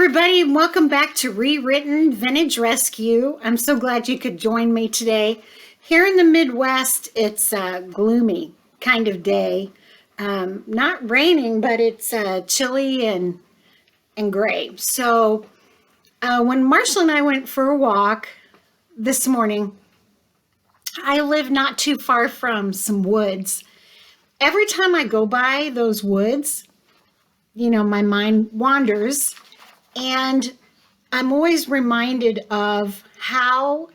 everybody, and welcome back to Re-Written Vintage Rescue. I'm so glad you could join me today. Here in the Midwest, it's a gloomy kind of day. Not raining, but it's chilly and gray. So when Marshall and I went for a walk this morning, I live not too far from some woods. Every time I go by those woods, my mind wanders. And I'm always reminded of how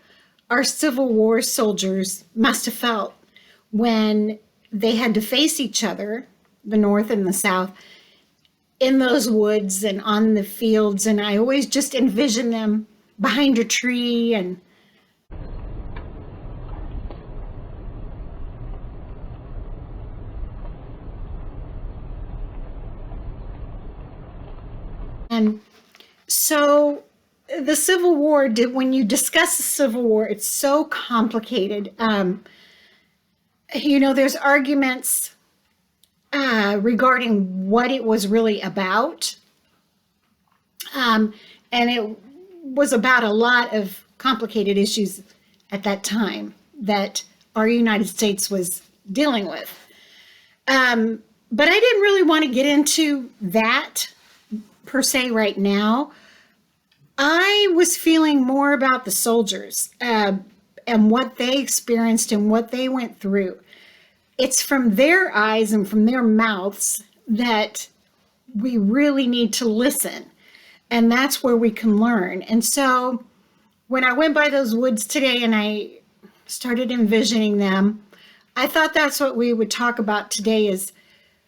our Civil War soldiers must have felt when they had to face each other, the North and the South, in those woods and on the fields. And I always just envision them behind a tree and so the Civil War, when you discuss the Civil War, it's so complicated. There's arguments regarding what it was really about. And it was about a lot of complicated issues at that time that our United States was dealing with. But I didn't really want to get into that per se right now. I was feeling more about the soldiers and what they experienced and what they went through. It's from their eyes and from their mouths that we really need to listen. And that's where we can learn. And so when I went by those woods today and I started envisioning them, I thought that's what we would talk about today is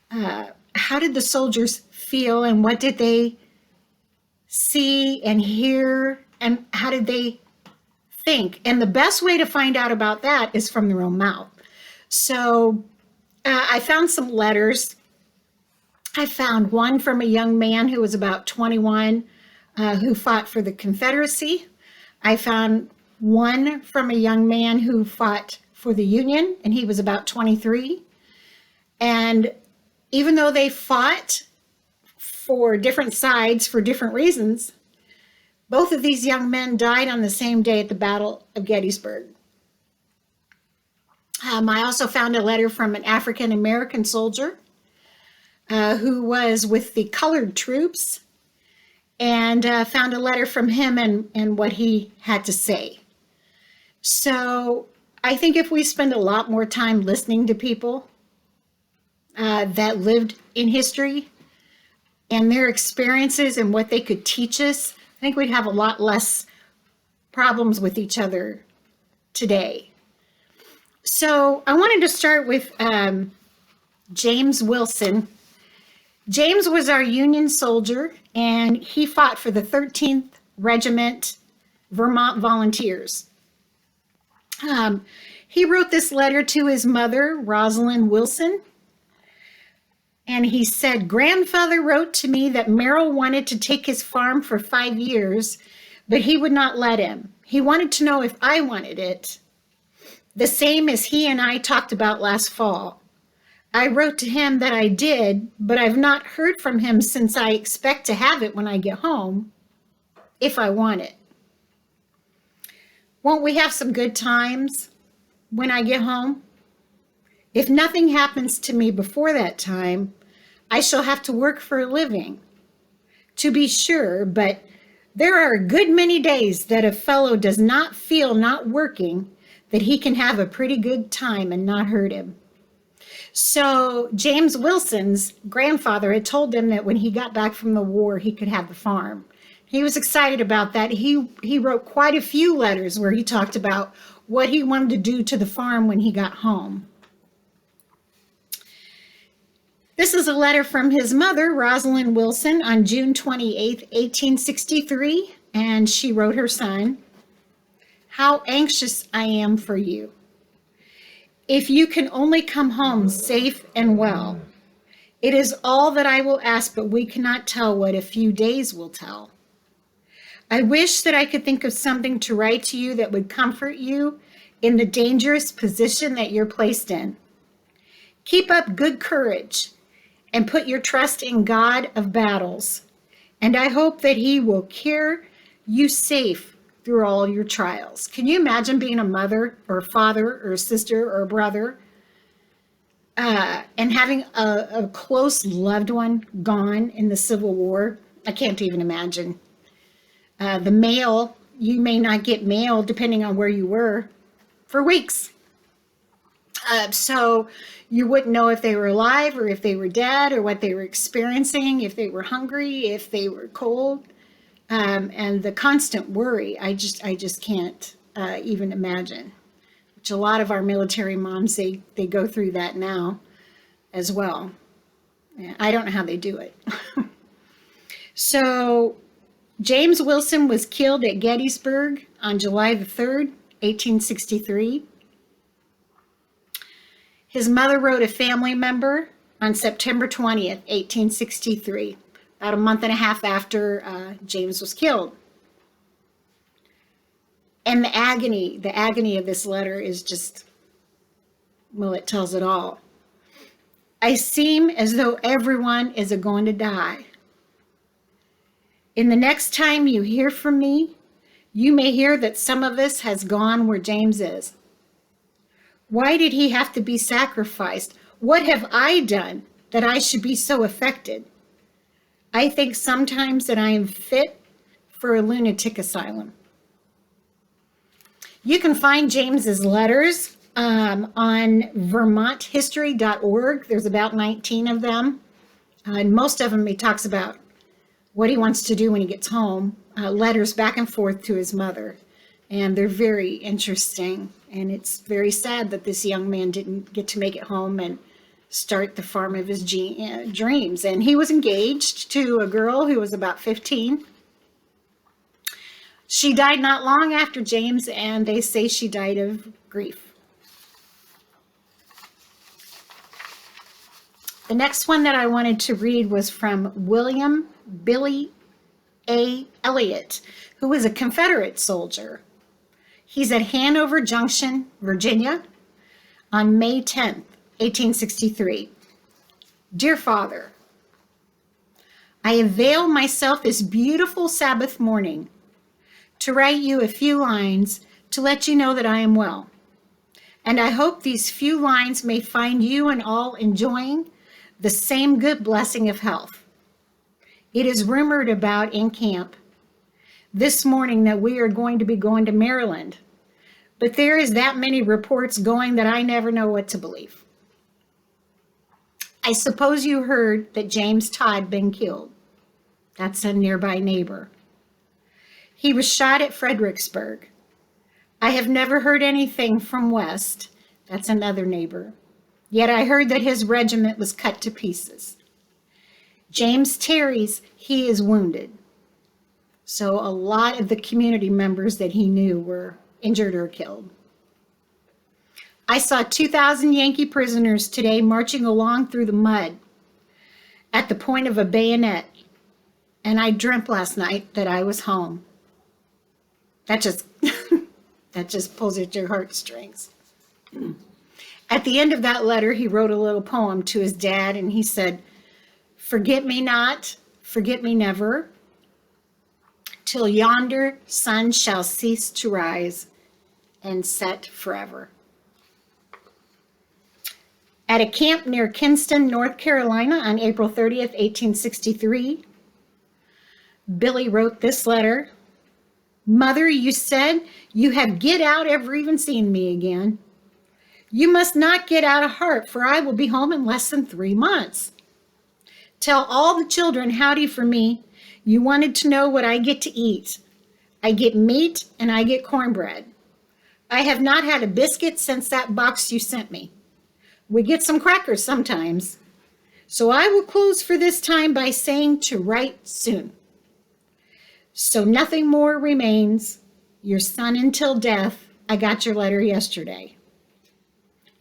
how did the soldiers feel and what did they see and hear and how did they think? And the best way to find out about that is from their own mouth. So I found some letters. I found one from a young man who was about 21 who fought for the Confederacy. I found one from a young man who fought for the Union, and he was about 23. And even though they fought for different sides for different reasons, both of these young men died on the same day at the Battle of Gettysburg. I also found a letter from an African American soldier who was with the colored troops, and found a letter from him and what he had to say. So I think if we spend a lot more time listening to people that lived in history and their experiences and what they could teach us, I think we'd have a lot less problems with each other today. So I wanted to start with James Wilson. James was our Union soldier, and he fought for the 13th Regiment Vermont Volunteers. He wrote this letter to his mother, Rosalind Wilson, and he said, "Grandfather wrote to me that Merrill wanted to take his farm for 5 years, but he would not let him. He wanted to know if I wanted it, the same as he and I talked about last fall. I wrote to him that I did, but I've not heard from him since. I expect to have it when I get home, if I want it. Won't we have some good times when I get home? If nothing happens to me before that time, I shall have to work for a living, to be sure, but there are a good many days that a fellow does not feel not working that he can have a pretty good time and not hurt him." So James Wilson's grandfather had told him that when he got back from the war, he could have the farm. He was excited about that. He wrote quite a few letters where he talked about what he wanted to do to the farm when he got home. This is a letter from his mother, Rosalind Wilson, on June 28, 1863, and she wrote her son, "How anxious I am for you. If you can only come home safe and well, it is all that I will ask, but we cannot tell what a few days will tell. I wish that I could think of something to write to you that would comfort you in the dangerous position that you're placed in. Keep up good courage and put your trust in God of battles. and I hope that he will carry you safe through all your trials. Can you imagine being a mother or a father or a sister or a brother and having a close loved one gone in the Civil War? I can't even imagine. The mail, you may not get mail depending on where you were for weeks. So you wouldn't know if they were alive or if they were dead or what they were experiencing, if they were hungry, if they were cold, and the constant worry. I just can't even imagine. Which a lot of our military moms, they go through that now as well. I don't know how they do it. So James Wilson was killed at Gettysburg on July the 3rd, 1863. His mother wrote a family member on September 20th, 1863, about a month and a half after James was killed. And the agony of this letter is just, well, it tells it all. I seem as though everyone is going to die. In the next time you hear from me, you may hear that some of us has gone where James is. Why did he have to be sacrificed? What have I done that I should be so affected? I think sometimes that I am fit for a lunatic asylum. You can find James's letters on vermonthistory.org. There's about 19 of them. And most of them he talks about what he wants to do when he gets home, letters back and forth to his mother. And they're very interesting. And it's very sad that this young man didn't get to make it home and start the farm of his dreams. And he was engaged to a girl who was about 15. She died not long after James, and they say she died of grief. The next one that I wanted to read was from William Billy A. Elliott, who was a Confederate soldier. He's at Hanover Junction, Virginia, on May 10th, 1863. Dear Father, I avail myself this beautiful Sabbath morning to write you a few lines to let you know that I am well. And I hope these few lines may find you and all enjoying the same good blessing of health. It is rumored about in camp this morning that we are going to be going to Maryland, but there is that many reports going that I never know what to believe. I suppose you heard that James Todd been killed. That's a nearby neighbor. He was shot at Fredericksburg. I have never heard anything from West. That's another neighbor. Yet I heard that his regiment was cut to pieces. James Terry's, he is wounded. So a lot of the community members that he knew were injured or killed. I saw 2,000 Yankee prisoners today marching along through the mud at the point of a bayonet, and I dreamt last night that I was home. That just that just pulls at your heartstrings. At the end of that letter, he wrote a little poem to his dad, and he said, "Forget me not, forget me never, till yonder sun shall cease to rise and set forever." At a camp near Kinston, North Carolina on April 30th, 1863, Billy wrote this letter. Mother, you said you have get out ever even seen me again. You must not get out of heart, for I will be home in less than 3 months. Tell all the children howdy for me. You wanted to know what I get to eat. I get meat and I get cornbread. I have not had a biscuit since that box you sent me. We get some crackers sometimes. So I will close for this time by saying to write soon. So nothing more remains. Your son until death. I got your letter yesterday.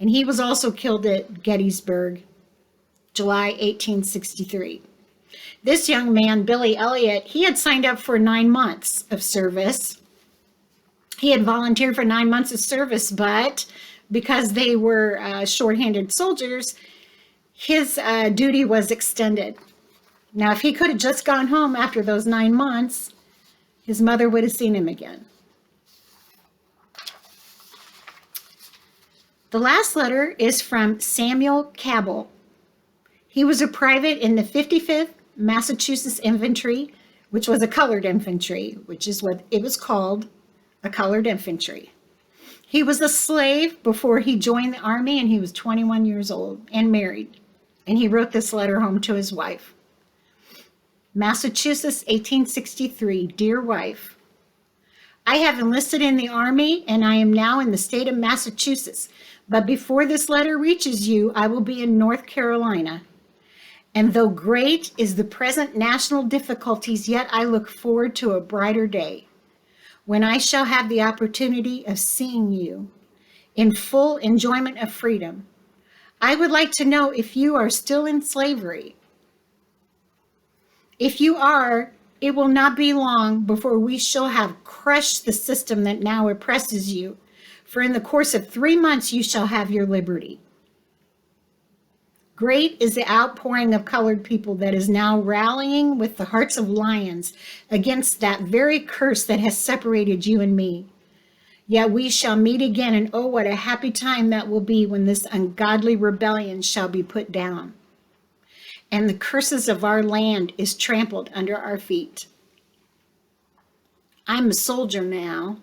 And he was also killed at Gettysburg, July 1863. This young man, Billy Elliott, he had signed up for 9 months of service. He had volunteered for 9 months of service, but because they were shorthanded soldiers, his duty was extended. Now, if he could have just gone home after those 9 months, his mother would have seen him again. The last letter is from Samuel Cabell. He was a private in the 55th Massachusetts Infantry, which was a colored infantry, which is what it was called, a colored infantry. He was a slave before he joined the Army, and he was 21 years old and married. And he wrote this letter home to his wife. Massachusetts, 1863. Dear wife, I have enlisted in the Army, and I am now in the state of Massachusetts. But before this letter reaches you, I will be in North Carolina. And though great is the present national difficulties, yet I look forward to a brighter day, when I shall have the opportunity of seeing you in full enjoyment of freedom. I would like to know if you are still in slavery. If you are, it will not be long before we shall have crushed the system that now oppresses you. For in the course of 3 months you shall have your liberty. Great is the outpouring of colored people that is now rallying with the hearts of lions against that very curse that has separated you and me. Yet we shall meet again, and oh, what a happy time that will be when this ungodly rebellion shall be put down, and the curses of our land is trampled under our feet. I'm a soldier now.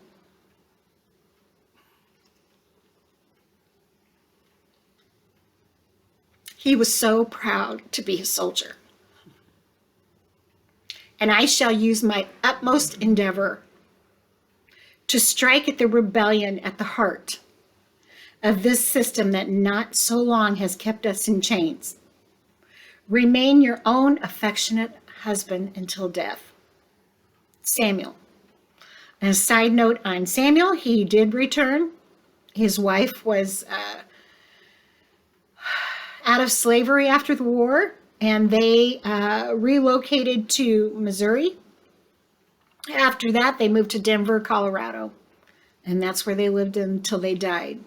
He was so proud to be a soldier. And I shall use my utmost endeavor to strike at the rebellion at the heart of this system that not so long has kept us in chains. Remain your own affectionate husband until death. Samuel. And a side note on Samuel, he did return. His wife was out of slavery after the war, and they relocated to Missouri. After that, they moved to Denver, Colorado, and that's where they lived until they died.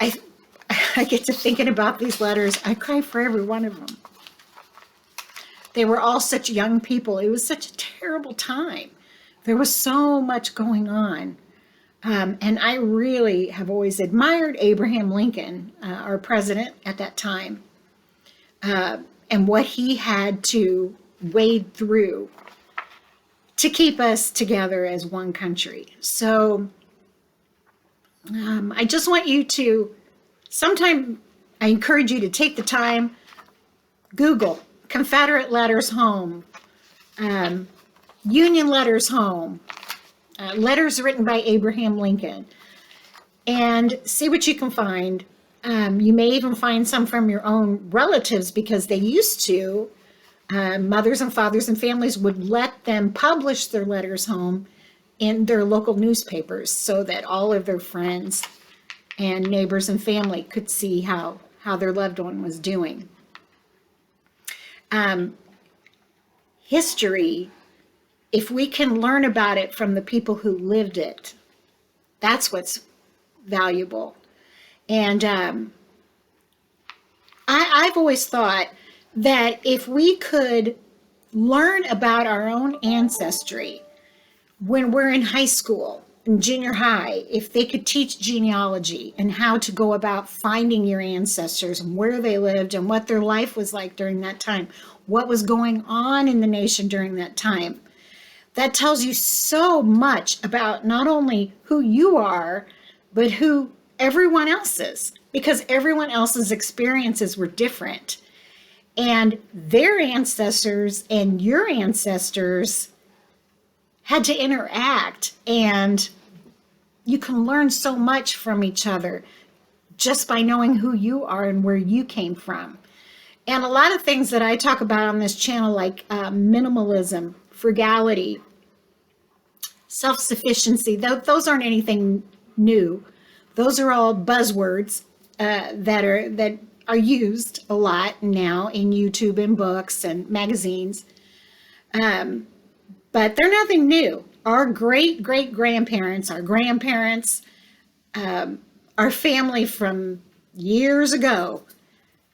I get to thinking about these letters. I cry for every one of them. They were all such young people. It was such a terrible time. There was so much going on. And I really have always admired Abraham Lincoln, our president at that time, and what he had to wade through to keep us together as one country. So I just want you to, sometime I encourage you to take the time, Google Confederate letters home, Union letters home, letters written by Abraham Lincoln, and see what you can find. You may even find some from your own relatives, because they used to, mothers and fathers and families would let them publish their letters home in their local newspapers so that all of their friends and neighbors and family could see how their loved one was doing. History, if we can learn about it from the people who lived it, that's what's valuable. And I've always thought that if we could learn about our own ancestry when we're in high school and junior high, if they could teach genealogy and how to go about finding your ancestors and where they lived and what their life was like during that time, what was going on in the nation during that time, that tells you so much about not only who you are, but who everyone else is, because everyone else's experiences were different. And their ancestors and your ancestors had to interact, and you can learn so much from each other just by knowing who you are and where you came from. And a lot of things that I talk about on this channel, like minimalism, frugality, self-sufficiency, those aren't anything new. Those are all buzzwords that are used a lot now in YouTube and books and magazines. But they're nothing new. Our great-great-grandparents, our grandparents, our family from years ago,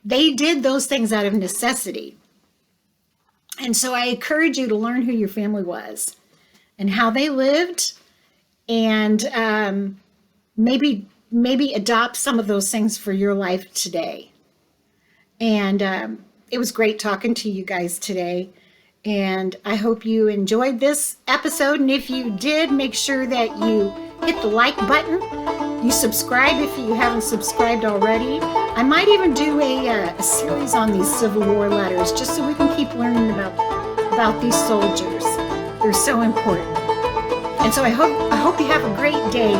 they did those things out of necessity. And so I encourage you to learn who your family was and how they lived, and maybe adopt some of those things for your life today. And it was great talking to you guys today. And I hope you enjoyed this episode. And if you did, make sure that you hit the like button. You subscribe if you haven't subscribed already. I might even do a series on these Civil War letters, just so we can keep learning about these soldiers. They're so important. And so I hope you have a great day.